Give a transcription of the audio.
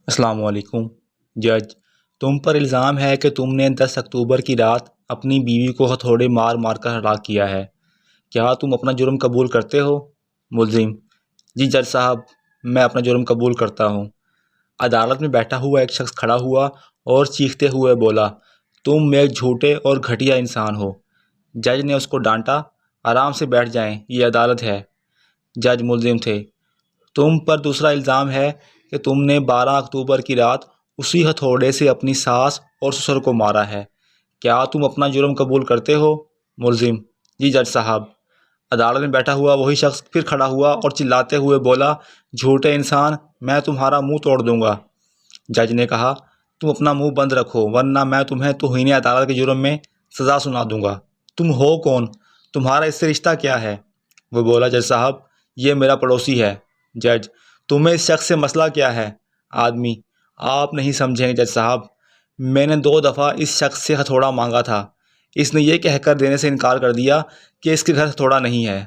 السلام علیکم جج، تم پر الزام ہے کہ تم نے 10 اکتوبر کی رات اپنی بیوی کو ہتھوڑے مار مار کر ہلاک کیا ہے۔ کیا تم اپنا جرم قبول کرتے ہو؟ ملزم: جی جج صاحب، میں اپنا جرم قبول کرتا ہوں۔ عدالت میں بیٹھا ہوا ایک شخص کھڑا ہوا اور چیختے ہوئے بولا، تم ایک جھوٹے اور گھٹیا انسان ہو۔ جج نے اس کو ڈانٹا، آرام سے بیٹھ جائیں، یہ عدالت ہے۔ جج ملزم تھے: تم پر دوسرا الزام ہے کہ تم نے 12 اکتوبر کی رات اسی ہتھوڑے سے اپنی ساس اور سسر کو مارا ہے۔ کیا تم اپنا جرم قبول کرتے ہو؟ ملزم: جی جج صاحب۔ عدالت میں بیٹھا ہوا وہی شخص پھر کھڑا ہوا اور چلاتے ہوئے بولا، جھوٹے انسان، میں تمہارا منہ توڑ دوں گا۔ جج نے کہا، تم اپنا منہ بند رکھو ورنہ میں تمہیں توہین عدالت کے جرم میں سزا سنا دوں گا۔ تم ہو کون؟ تمہارا اس سے رشتہ کیا ہے؟ وہ بولا، جج صاحب، یہ میرا پڑوسی ہے۔ جج: تمہیں اس شخص سے مسئلہ کیا ہے؟ آدمی: آپ نہیں سمجھیں گے جج صاحب، میں نے 2 دفعہ اس شخص سے ہتھوڑا مانگا تھا، اس نے یہ کہہ کر دینے سے انکار کر دیا کہ اس کے گھر ہتھوڑا نہیں ہے۔